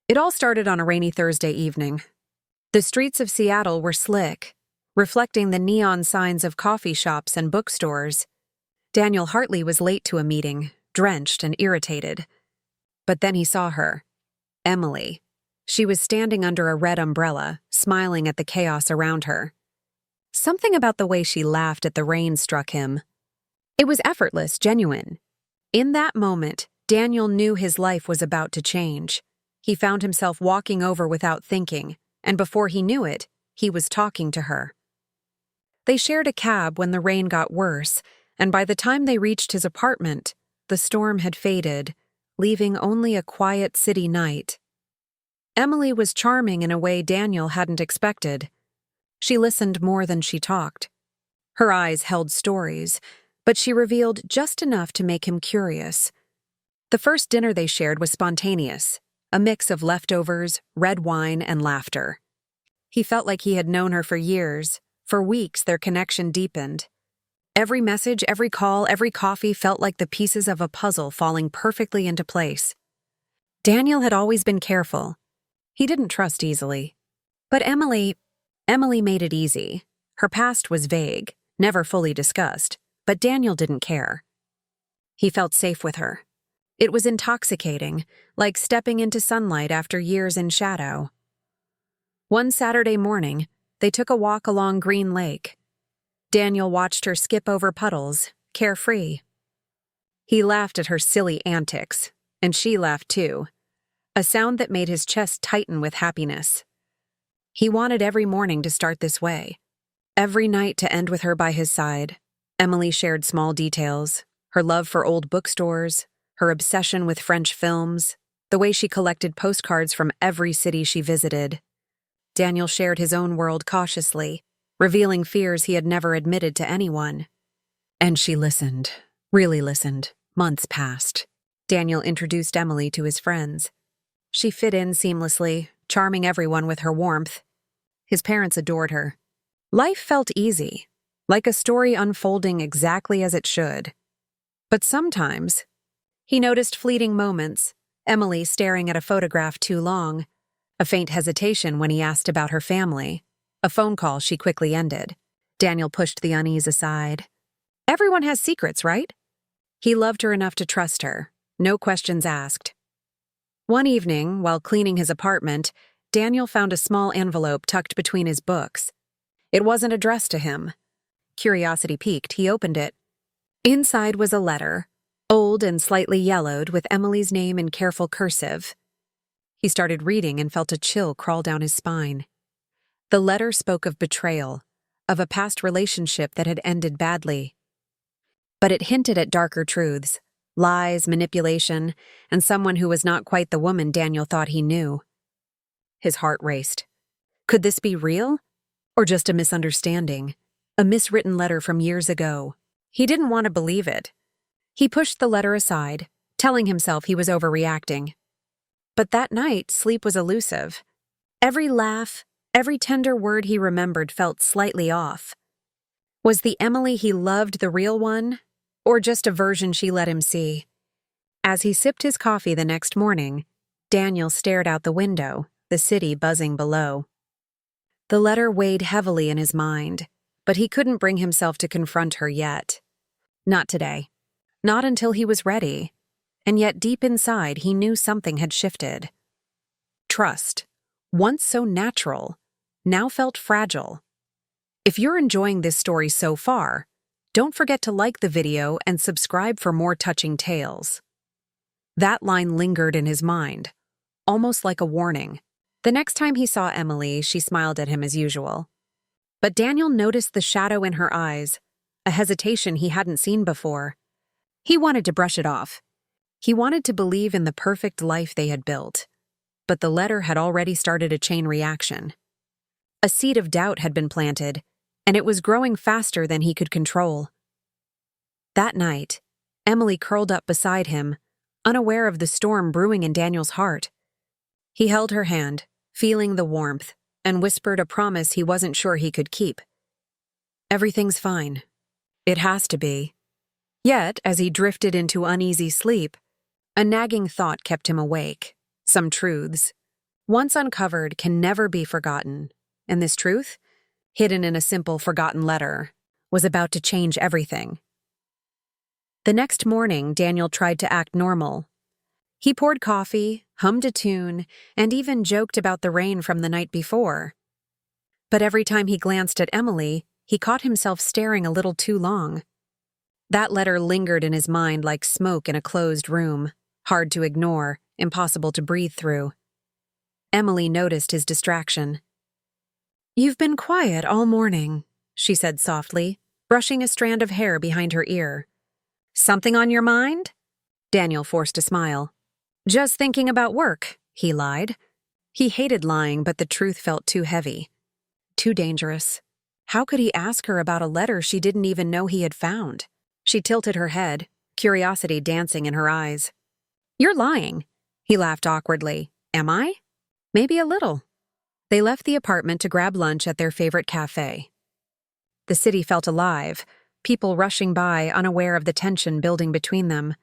It all started on a rainy Thursday evening. The streets of Seattle were slick, reflecting the neon signs of coffee shops and bookstores. Daniel Hartley was late to a meeting, drenched and irritated. But then he saw her, Emily. She was standing under a red umbrella, smiling at the chaos around her. Something about the way she laughed at the rain struck him. It was effortless, genuine. In that moment, Daniel knew his life was about to change. He found himself walking over without thinking, and before he knew it, he was talking to her. They shared a cab when the rain got worse, and by the time they reached his apartment, the storm had faded, leaving only a quiet city night. Emily was charming in a way Daniel hadn't expected. She listened more than she talked. Her eyes held stories, but she revealed just enough to make him curious. The first dinner they shared was spontaneous, a mix of leftovers, red wine, and laughter. He felt like he had known her for years. For weeks, their connection deepened. Every message, every call, every coffee felt like the pieces of a puzzle falling perfectly into place. Daniel had always been careful. He didn't trust easily. But Emily made it easy. Her past was vague, never fully discussed, but Daniel didn't care. He felt safe with her. It was intoxicating, like stepping into sunlight after years in shadow. One Saturday morning, they took a walk along Green Lake. Daniel watched her skip over puddles, carefree. He laughed at her silly antics, and she laughed too, a sound that made his chest tighten with happiness. He wanted every morning to start this way, every night to end with her by his side. Emily shared small details, her love for old bookstores, her obsession with French films, the way she collected postcards from every city she visited. Daniel shared his own world cautiously, revealing fears he had never admitted to anyone. And she listened, really listened. Months passed. Daniel introduced Emily to his friends. She fit in seamlessly, charming everyone with her warmth. His parents adored her. Life felt easy, like a story unfolding exactly as it should. But sometimes, he noticed fleeting moments, Emily staring at a photograph too long, a faint hesitation when he asked about her family, a phone call she quickly ended. Daniel pushed the unease aside. Everyone has secrets, right? He loved her enough to trust her, no questions asked. One evening, while cleaning his apartment, Daniel found a small envelope tucked between his books. It wasn't addressed to him. Curiosity piqued, he opened it. Inside was a letter, old and slightly yellowed, with Emily's name in careful cursive. He started reading and felt a chill crawl down his spine. The letter spoke of betrayal, of a past relationship that had ended badly. But it hinted at darker truths, lies, manipulation, and someone who was not quite the woman Daniel thought he knew. His heart raced. Could this be real? Or just a misunderstanding? A miswritten letter from years ago? He didn't want to believe it. He pushed the letter aside, telling himself he was overreacting. But that night, sleep was elusive. Every laugh, every tender word he remembered felt slightly off. Was the Emily he loved the real one, or just a version she let him see? As he sipped his coffee the next morning, Daniel stared out the window, the city buzzing below. The letter weighed heavily in his mind, but he couldn't bring himself to confront her yet. Not today. Not until he was ready. And yet deep inside, he knew something had shifted. Trust, once so natural, now felt fragile. If you're enjoying this story so far, don't forget to like the video and subscribe for more touching tales. That line lingered in his mind, almost like a warning. The next time he saw Emily, she smiled at him as usual. But Daniel noticed the shadow in her eyes, a hesitation he hadn't seen before. He wanted to brush it off. He wanted to believe in the perfect life they had built. But the letter had already started a chain reaction. A seed of doubt had been planted, and it was growing faster than he could control. That night, Emily curled up beside him, unaware of the storm brewing in Daniel's heart. He held her hand, feeling the warmth, and whispered a promise he wasn't sure he could keep. Everything's fine. It has to be. Yet, as he drifted into uneasy sleep, a nagging thought kept him awake. Some truths, once uncovered, can never be forgotten, and this truth, hidden in a simple forgotten letter, was about to change everything. The next morning, Daniel tried to act normal. He poured coffee, hummed a tune, and even joked about the rain from the night before. But every time he glanced at Emily, he caught himself staring a little too long. That letter lingered in his mind like smoke in a closed room, hard to ignore, impossible to breathe through. Emily noticed his distraction. "You've been quiet all morning," she said softly, brushing a strand of hair behind her ear. "Something on your mind?" Daniel forced a smile. "Just thinking about work," he lied. He hated lying, but the truth felt too heavy. Too dangerous. How could he ask her about a letter she didn't even know he had found? She tilted her head, curiosity dancing in her eyes. "You're lying," he laughed awkwardly. "Am I?" "Maybe a little." They left the apartment to grab lunch at their favorite cafe. The city felt alive, people rushing by, unaware of the tension building between them.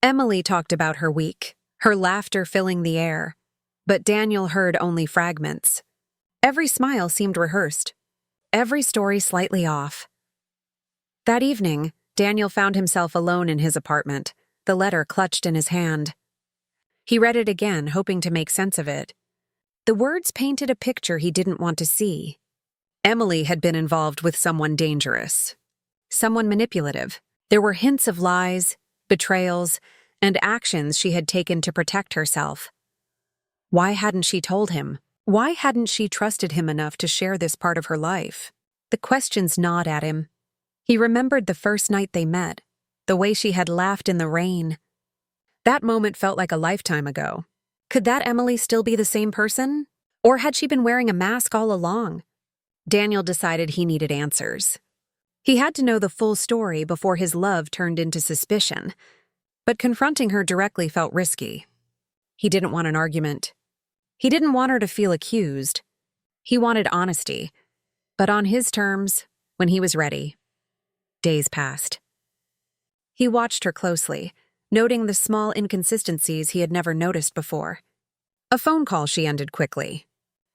Emily talked about her week, her laughter filling the air, but Daniel heard only fragments. Every smile seemed rehearsed, every story slightly off. That evening, Daniel found himself alone in his apartment, the letter clutched in his hand. He read it again, hoping to make sense of it. The words painted a picture he didn't want to see. Emily had been involved with someone dangerous, someone manipulative. There were hints of lies, betrayals, and actions she had taken to protect herself. Why hadn't she told him? Why hadn't she trusted him enough to share this part of her life? The questions gnawed at him. He remembered the first night they met, the way she had laughed in the rain. That moment felt like a lifetime ago. Could that Emily still be the same person? Or had she been wearing a mask all along? Daniel decided he needed answers. He had to know the full story before his love turned into suspicion. But confronting her directly felt risky. He didn't want an argument. He didn't want her to feel accused. He wanted honesty, but on his terms, when he was ready. Days passed. He watched her closely, noting the small inconsistencies he had never noticed before. A phone call she ended quickly.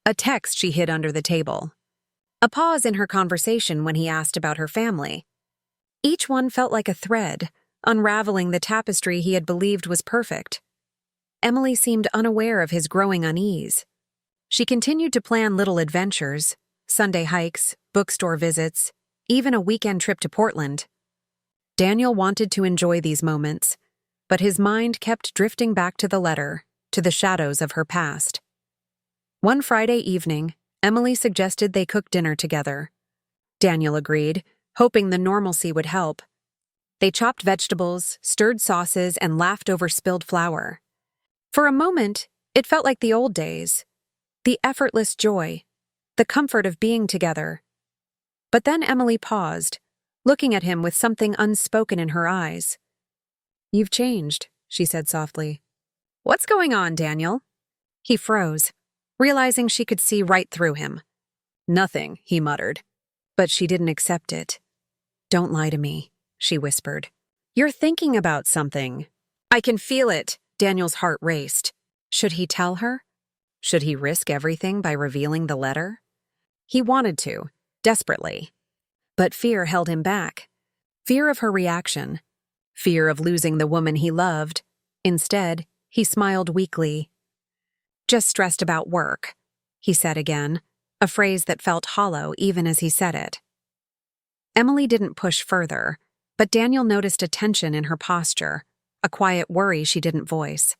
A text she hid under the table. A pause in her conversation when he asked about her family. Each one felt like a thread, unraveling the tapestry he had believed was perfect. Emily seemed unaware of his growing unease. She continued to plan little adventures, Sunday hikes, bookstore visits, even a weekend trip to Portland. Daniel wanted to enjoy these moments, but his mind kept drifting back to the letter, to the shadows of her past. One Friday evening, Emily suggested they cook dinner together. Daniel agreed, hoping the normalcy would help. They chopped vegetables, stirred sauces, and laughed over spilled flour. For a moment, it felt like the old days, the effortless joy, the comfort of being together. But then Emily paused, looking at him with something unspoken in her eyes. "You've changed," she said softly. "What's going on, Daniel?" He froze, realizing she could see right through him. "Nothing," he muttered. But she didn't accept it. "Don't lie to me," she whispered. "You're thinking about something." "I can feel it." Daniel's heart raced. Should he tell her? Should he risk everything by revealing the letter? He wanted to, desperately. But fear held him back. Fear of her reaction. Fear of losing the woman he loved. Instead, he smiled weakly. "Just stressed about work," he said again, a phrase that felt hollow even as he said it. Emily didn't push further, but Daniel noticed a tension in her posture, a quiet worry she didn't voice.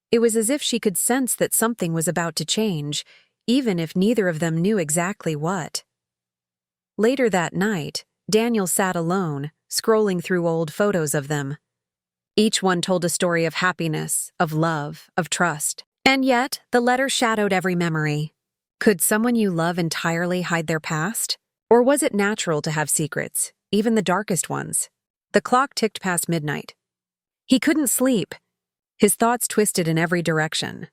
It was as if she could sense that something was about to change, even if neither of them knew exactly what. Later that night, Daniel sat alone, scrolling through old photos of them. Each one told a story of happiness, of love, of trust. And yet, the letter shadowed every memory. Could someone you love entirely hide their past? Or was it natural to have secrets, even the darkest ones? The clock ticked past midnight. He couldn't sleep. His thoughts twisted in every direction.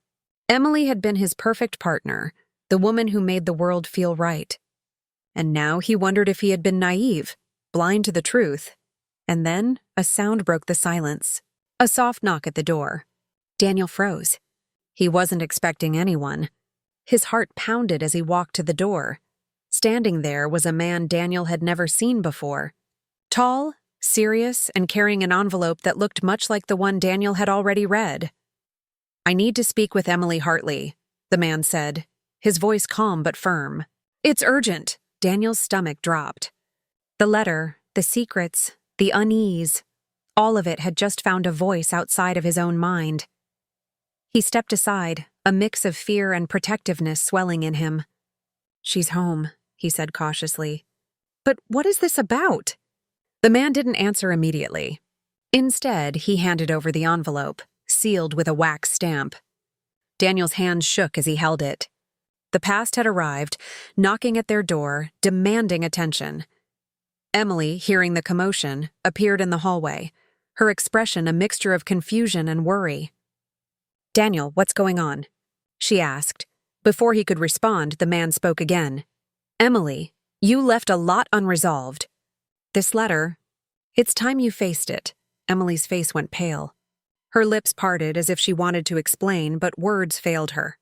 Emily had been his perfect partner, the woman who made the world feel right. And now he wondered if he had been naive, blind to the truth. And then a sound broke the silence. A soft knock at the door. Daniel froze. He wasn't expecting anyone. His heart pounded as he walked to the door. Standing there was a man Daniel had never seen before. Tall, serious, and carrying an envelope that looked much like the one Daniel had already read. "I need to speak with Emily Hartley," the man said, his voice calm but firm. "It's urgent." Daniel's stomach dropped. The letter, the secrets, the unease, all of it had just found a voice outside of his own mind. He stepped aside, a mix of fear and protectiveness swelling in him. "She's home," he said cautiously. "But what is this about?" The man didn't answer immediately. Instead, he handed over the envelope, sealed with a wax stamp. Daniel's hands shook as he held it. The past had arrived, knocking at their door, demanding attention. Emily, hearing the commotion, appeared in the hallway, her expression a mixture of confusion and worry. "Daniel, what's going on?" she asked. Before he could respond, the man spoke again. "Emily, you left a lot unresolved. This letter, it's time you faced it." Emily's face went pale. Her lips parted as if she wanted to explain, but words failed her.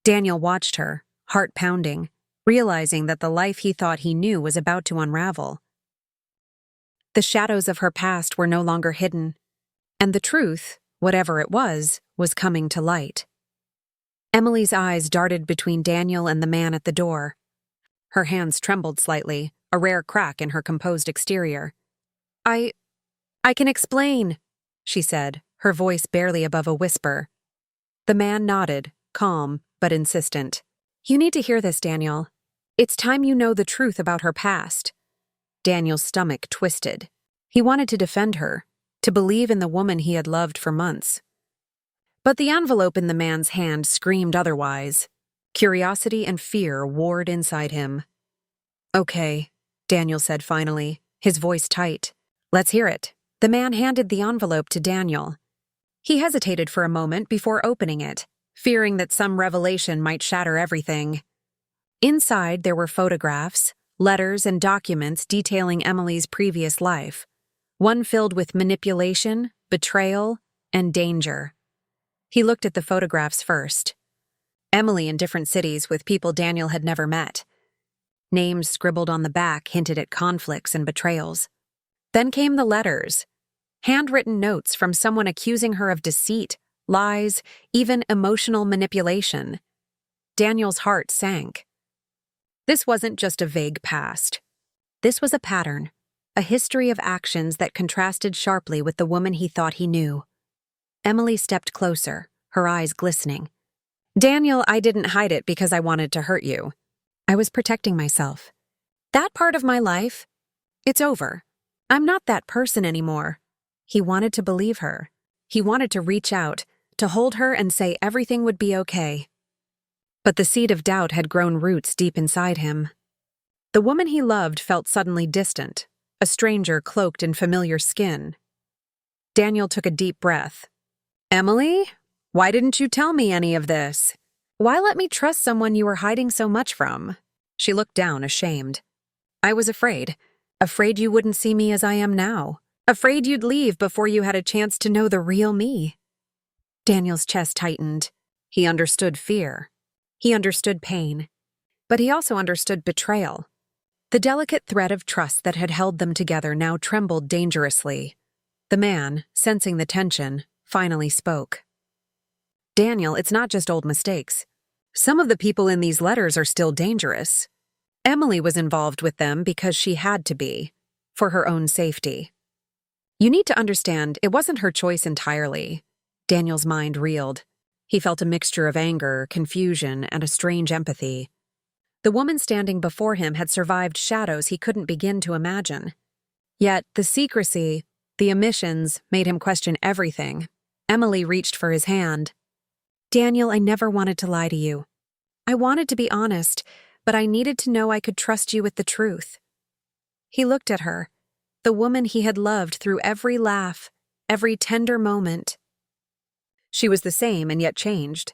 Daniel watched her, heart pounding, realizing that the life he thought he knew was about to unravel. The shadows of her past were no longer hidden, and the truth, whatever it was coming to light. Emily's eyes darted between Daniel and the man at the door. Her hands trembled slightly, a rare crack in her composed exterior. I can explain," she said, her voice barely above a whisper. The man nodded, calm but insistent. "You need to hear this, Daniel. It's time you know the truth about her past." Daniel's stomach twisted. He wanted to defend her, to believe in the woman he had loved for months. But the envelope in the man's hand screamed otherwise. Curiosity and fear warred inside him. "Okay," Daniel said finally, his voice tight. "Let's hear it." The man handed the envelope to Daniel. He hesitated for a moment before opening it, fearing that some revelation might shatter everything. Inside there were photographs, letters, and documents detailing Emily's previous life, one filled with manipulation, betrayal, and danger. He looked at the photographs first. Emily in different cities with people Daniel had never met. Names scribbled on the back hinted at conflicts and betrayals. Then came the letters, handwritten notes from someone accusing her of deceit, lies, even emotional manipulation. Daniel's heart sank. This wasn't just a vague past. This was a pattern, a history of actions that contrasted sharply with the woman he thought he knew. Emily stepped closer, her eyes glistening. "Daniel, I didn't hide it because I wanted to hurt you. I was protecting myself. That part of my life, it's over. I'm not that person anymore." He wanted to believe her. He wanted to reach out, to hold her and say everything would be okay. But the seed of doubt had grown roots deep inside him. The woman he loved felt suddenly distant, a stranger cloaked in familiar skin. Daniel took a deep breath. "Emily, why didn't you tell me any of this? Why let me trust someone you were hiding so much from?" She looked down, ashamed. "I was afraid you wouldn't see me as I am now. Afraid you'd leave before you had a chance to know the real me." Daniel's chest tightened. He understood fear. He understood pain. But he also understood betrayal. The delicate thread of trust that had held them together now trembled dangerously. The man, sensing the tension, finally spoke. "Daniel, it's not just old mistakes. Some of the people in these letters are still dangerous. Emily was involved with them because she had to be, for her own safety. You need to understand, it wasn't her choice entirely." Daniel's mind reeled. He felt a mixture of anger, confusion, and a strange empathy. The woman standing before him had survived shadows he couldn't begin to imagine. Yet the secrecy, the omissions, made him question everything. Emily reached for his hand. "Daniel, I never wanted to lie to you. I wanted to be honest, but I needed to know I could trust you with the truth." He looked at her, the woman he had loved through every laugh, every tender moment. She was the same and yet changed.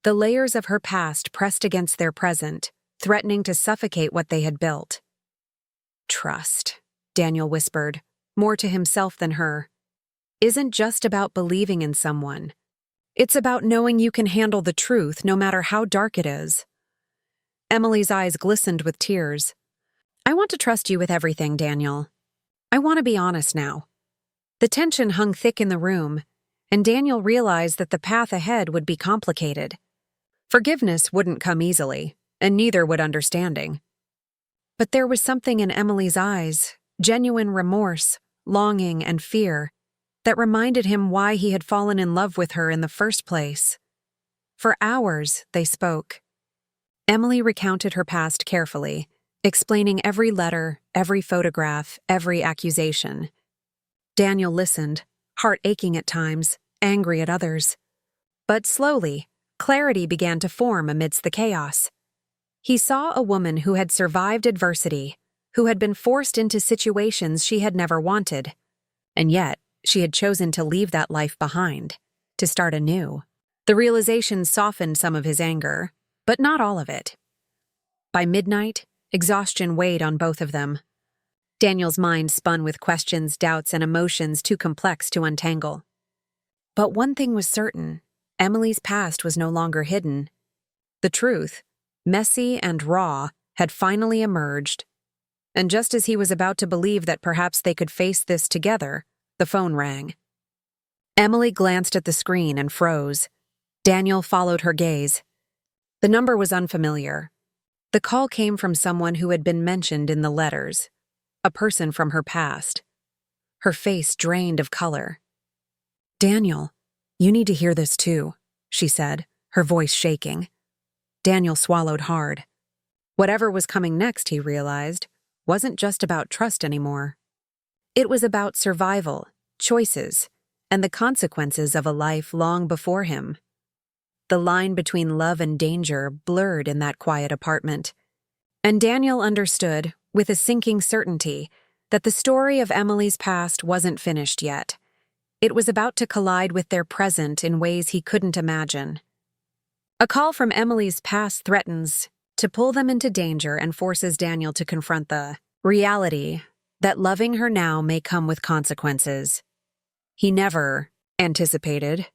The layers of her past pressed against their present, threatening to suffocate what they had built. "Trust," Daniel whispered, more to himself than her, "isn't just about believing in someone. It's about knowing you can handle the truth no matter how dark it is. Emily's eyes glistened with tears. I want to trust you with everything, Daniel. I want to be honest now. The tension hung thick in the room, and Daniel realized that the path ahead would be complicated. Forgiveness wouldn't come easily, and neither would understanding. But there was something in Emily's eyes, genuine remorse, longing, and fear, that reminded him why he had fallen in love with her in the first place. For hours, they spoke. Emily recounted her past carefully, explaining every letter, every photograph, every accusation. Daniel listened, heart aching at times, angry at others. But slowly, clarity began to form amidst the chaos. He saw a woman who had survived adversity, who had been forced into situations she had never wanted, and yet she had chosen to leave that life behind, to start anew. The realization softened some of his anger, but not all of it. By midnight, exhaustion weighed on both of them. Daniel's mind spun with questions, doubts, and emotions too complex to untangle. But one thing was certain: Emily's past was no longer hidden. The truth, messy and raw, had finally emerged. And just as he was about to believe that perhaps they could face this together, the phone rang. Emily glanced at the screen and froze. Daniel followed her gaze. The number was unfamiliar. The call came from someone who had been mentioned in the letters, a person from her past. Her face drained of color. Daniel, you need to hear this too, she said, her voice shaking. Daniel swallowed hard. Whatever was coming next, he realized, wasn't just about trust anymore. It was about survival, choices, and the consequences of a life long before him. The line between love and danger blurred in that quiet apartment. And Daniel understood, with a sinking certainty, that the story of Emily's past wasn't finished yet. It was about to collide with their present in ways he couldn't imagine. A call from Emily's past threatens to pull them into danger and forces Daniel to confront the reality that loving her now may come with consequences. He never anticipated.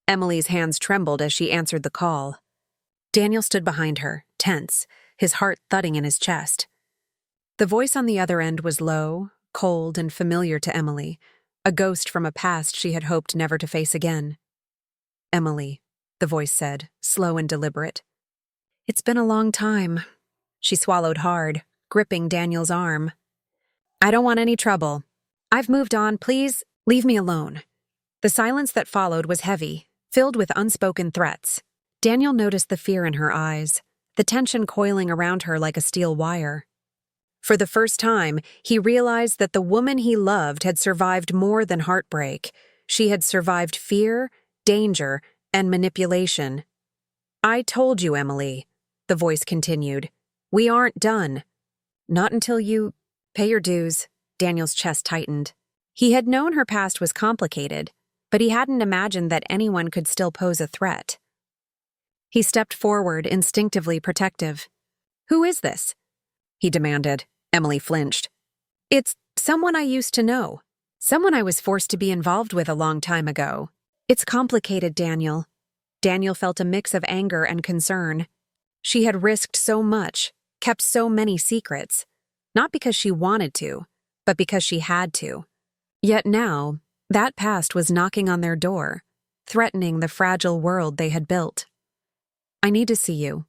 Emily's hands trembled as she answered the call. Daniel stood behind her, tense, his heart thudding in his chest. The voice on the other end was low, cold, and familiar to Emily, a ghost from a past she had hoped never to face again. Emily, the voice said, slow and deliberate. It's been a long time. She swallowed hard, gripping Daniel's arm. I don't want any trouble. I've moved on, please, leave me alone. The silence that followed was heavy, filled with unspoken threats. Daniel noticed the fear in her eyes, the tension coiling around her like a steel wire. For the first time, he realized that the woman he loved had survived more than heartbreak. She had survived fear, danger, and manipulation. I told you, Emily, the voice continued. We aren't done. Not until you pay your dues. Daniel's chest tightened. He had known her past was complicated, but he hadn't imagined that anyone could still pose a threat. He stepped forward, instinctively protective. Who is this? He demanded. Emily flinched. It's someone I used to know. Someone I was forced to be involved with a long time ago. It's complicated, Daniel. Daniel felt a mix of anger and concern. She had risked so much, kept so many secrets, not because she wanted to, but because she had to. Yet now, that past was knocking on their door, threatening the fragile world they had built. I need to see you,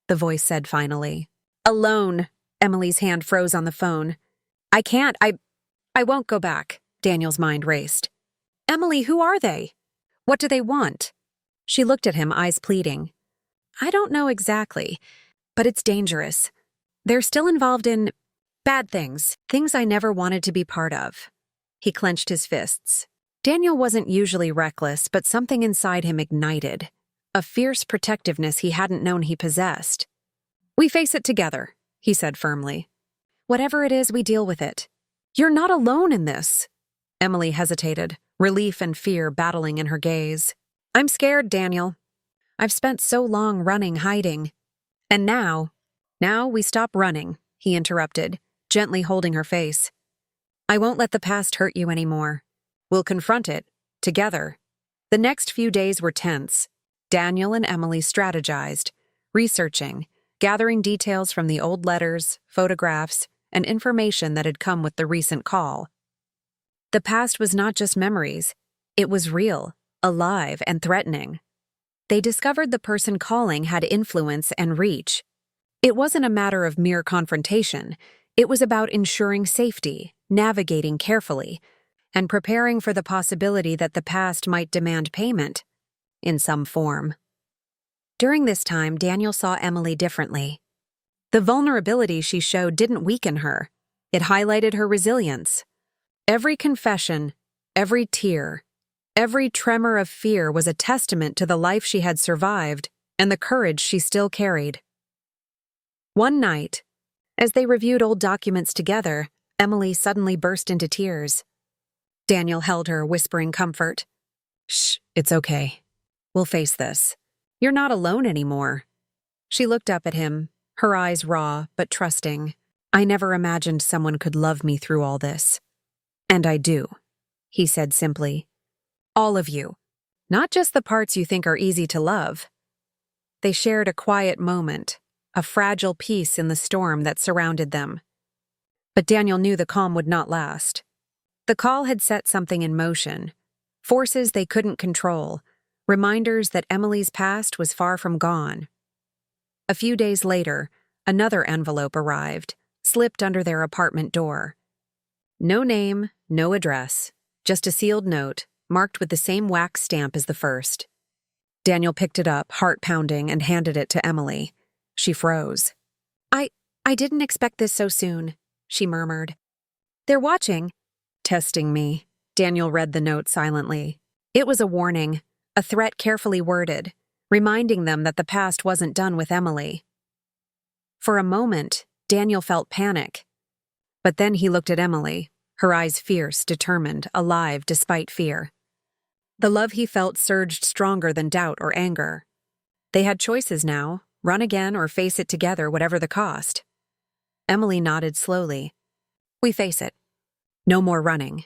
the voice said finally. Alone. Emily's hand froze on the phone. I can't, I won't go back. Daniel's mind raced. Emily, who are they? What do they want? She looked at him, eyes pleading. I don't know exactly, but it's dangerous. They're still involved in bad things, things I never wanted to be part of. He clenched his fists. Daniel wasn't usually reckless, but something inside him ignited, a fierce protectiveness he hadn't known he possessed. We face it together, he said firmly. Whatever it is, we deal with it. You're not alone in this. Emily hesitated, relief and fear battling in her gaze. I'm scared, Daniel. I've spent so long running, hiding. And now we stop running, he interrupted, gently holding her face. I won't let the past hurt you anymore. We'll confront it, together. The next few days were tense. Daniel and Emily strategized, researching, gathering details from the old letters, photographs, and information that had come with the recent call. The past was not just memories. It was real, alive, and threatening. They discovered the person calling had influence and reach. It wasn't a matter of mere confrontation. It was about ensuring safety, navigating carefully, and preparing for the possibility that the past might demand payment in some form. During this time, Daniel saw Emily differently. The vulnerability she showed didn't weaken her. It highlighted her resilience. Every confession, every tear, every tremor of fear was a testament to the life she had survived and the courage she still carried. One night, as they reviewed old documents together, Emily suddenly burst into tears. Daniel held her, whispering comfort. "Shh, it's okay. We'll face this. You're not alone anymore." She looked up at him, her eyes raw but trusting. "I never imagined someone could love me through all this. And I do," he said simply. "All of you. Not just the parts you think are easy to love." They shared a quiet moment, a fragile peace in the storm that surrounded them. But Daniel knew the calm would not last. The call had set something in motion, forces they couldn't control, reminders that Emily's past was far from gone. A few days later, another envelope arrived, slipped under their apartment door. No name, no address, just a sealed note, marked with the same wax stamp as the first. Daniel picked it up, heart pounding, and handed it to Emily. She froze. I didn't expect this so soon," she murmured. "They're watching." "Testing me." Daniel read the note silently. It was a warning, a threat carefully worded, reminding them that the past wasn't done with Emily. For a moment, Daniel felt panic. But then he looked at Emily, her eyes fierce, determined, alive despite fear. The love he felt surged stronger than doubt or anger. They had choices now, run again or face it together, whatever the cost. Emily nodded slowly. "We face it. No more running."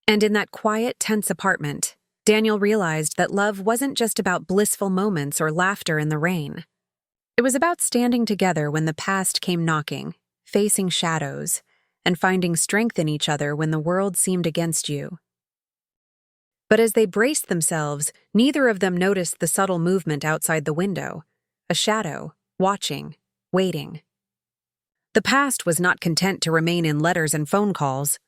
And in that quiet, tense apartment, Daniel realized that love wasn't just about blissful moments or laughter in the rain. It was about standing together when the past came knocking, facing shadows, and finding strength in each other when the world seemed against you. But as they braced themselves, neither of them noticed the subtle movement outside the window, a shadow, watching, waiting. The past was not content to remain in letters and phone calls.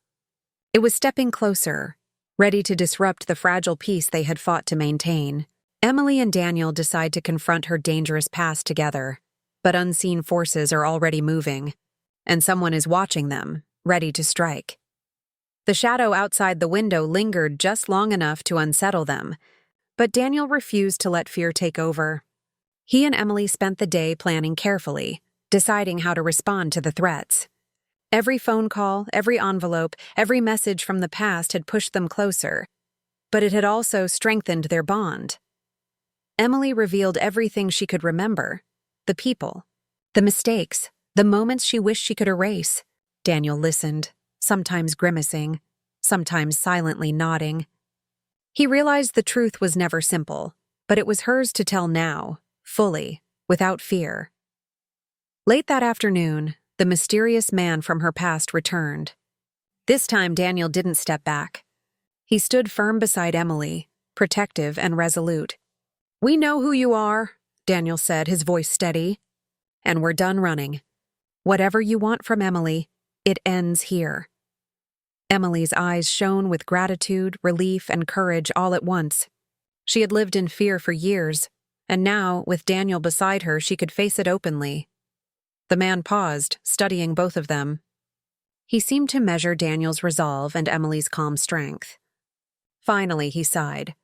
It was stepping closer, ready to disrupt the fragile peace they had fought to maintain. Emily and Daniel decide to confront her dangerous past together, but unseen forces are already moving, and someone is watching them, ready to strike. The shadow outside the window lingered just long enough to unsettle them, but Daniel refused to let fear take over. He and Emily spent the day planning carefully, deciding how to respond to the threats. Every phone call, every envelope, every message from the past had pushed them closer, but it had also strengthened their bond. Emily revealed everything she could remember: the people, the mistakes, the moments she wished she could erase. Daniel listened, sometimes grimacing, sometimes silently nodding. He realized the truth was never simple, but it was hers to tell now, fully, without fear. Late that afternoon, the mysterious man from her past returned. This time Daniel didn't step back. He stood firm beside Emily, protective and resolute. "We know who you are," Daniel said, his voice steady. "And we're done running. Whatever you want from Emily, it ends here." Emily's eyes shone with gratitude, relief, and courage all at once. She had lived in fear for years, and now, with Daniel beside her, she could face it openly. The man paused, studying both of them. He seemed to measure Daniel's resolve and Emily's calm strength. Finally, he sighed.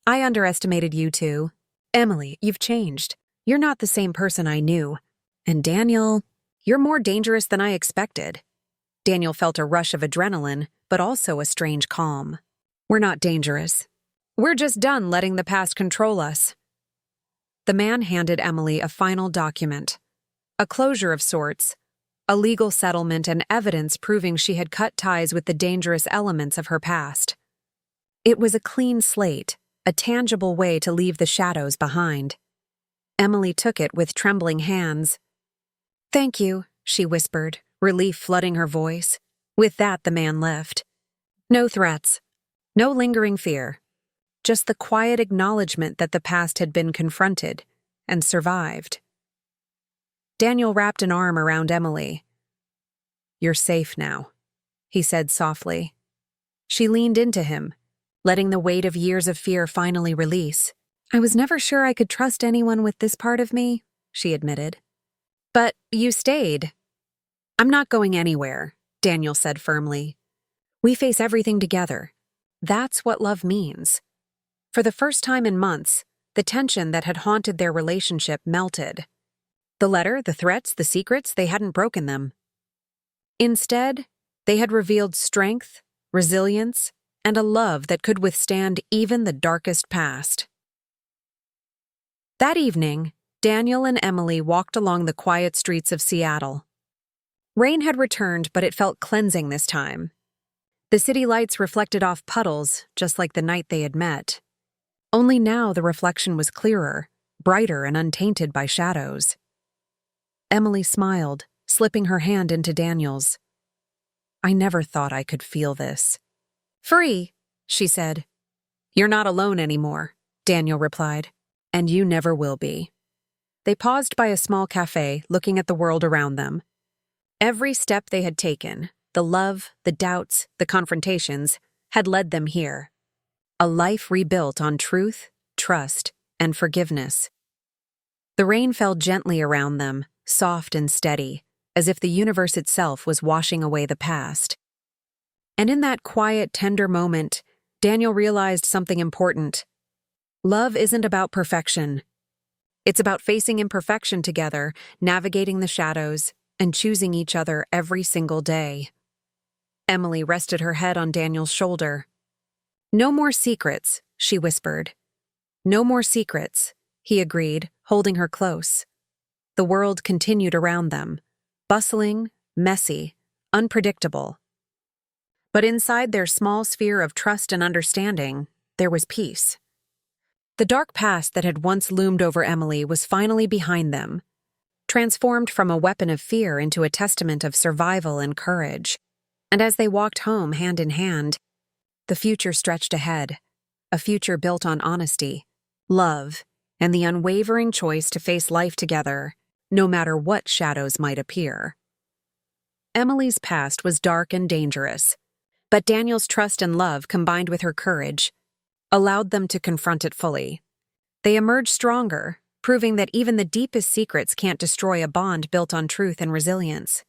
"I underestimated you two. Emily, you've changed. You're not the same person I knew. And Daniel, you're more dangerous than I expected." Daniel felt a rush of adrenaline, but also a strange calm. "We're not dangerous. We're just done letting the past control us." The man handed Emily a final document, a closure of sorts, a legal settlement and evidence proving she had cut ties with the dangerous elements of her past. It was a clean slate, a tangible way to leave the shadows behind. Emily took it with trembling hands. "Thank you," she whispered, relief flooding her voice. With that, the man left. No threats, no lingering fear, just the quiet acknowledgement that the past had been confronted and survived. Daniel wrapped an arm around Emily. "You're safe now," he said softly. She leaned into him, letting the weight of years of fear finally release. "I was never sure I could trust anyone with this part of me," she admitted. "But you stayed." "I'm not going anywhere," Daniel said firmly. "We face everything together. That's what love means." For the first time in months, the tension that had haunted their relationship melted. The letter, the threats, the secrets, they hadn't broken them. Instead, they had revealed strength, resilience, and a love that could withstand even the darkest past. That evening, Daniel and Emily walked along the quiet streets of Seattle. Rain had returned, but it felt cleansing this time. The city lights reflected off puddles, just like the night they had met. Only now the reflection was clearer, brighter, and untainted by shadows. Emily smiled, slipping her hand into Daniel's. "I never thought I could feel this." "Free," she said. "You're not alone anymore," Daniel replied. "And you never will be." They paused by a small cafe, looking at the world around them. Every step they had taken, the love, the doubts, the confrontations, had led them here. A life rebuilt on truth, trust, and forgiveness. The rain fell gently around them, soft and steady, as if the universe itself was washing away the past. And in that quiet, tender moment, Daniel realized something important. Love isn't about perfection. It's about facing imperfection together, navigating the shadows, and choosing each other every single day. Emily rested her head on Daniel's shoulder. "No more secrets," she whispered. "No more secrets," he agreed, holding her close. The world continued around them, bustling, messy, unpredictable. But inside their small sphere of trust and understanding, there was peace. The dark past that had once loomed over Emily was finally behind them, transformed from a weapon of fear into a testament of survival and courage. And as they walked home hand in hand, the future stretched ahead, a future built on honesty, love, and the unwavering choice to face life together, no matter what shadows might appear. Emily's past was dark and dangerous, but Daniel's trust and love, combined with her courage, allowed them to confront it fully. They emerged stronger, proving that even the deepest secrets can't destroy a bond built on truth and resilience.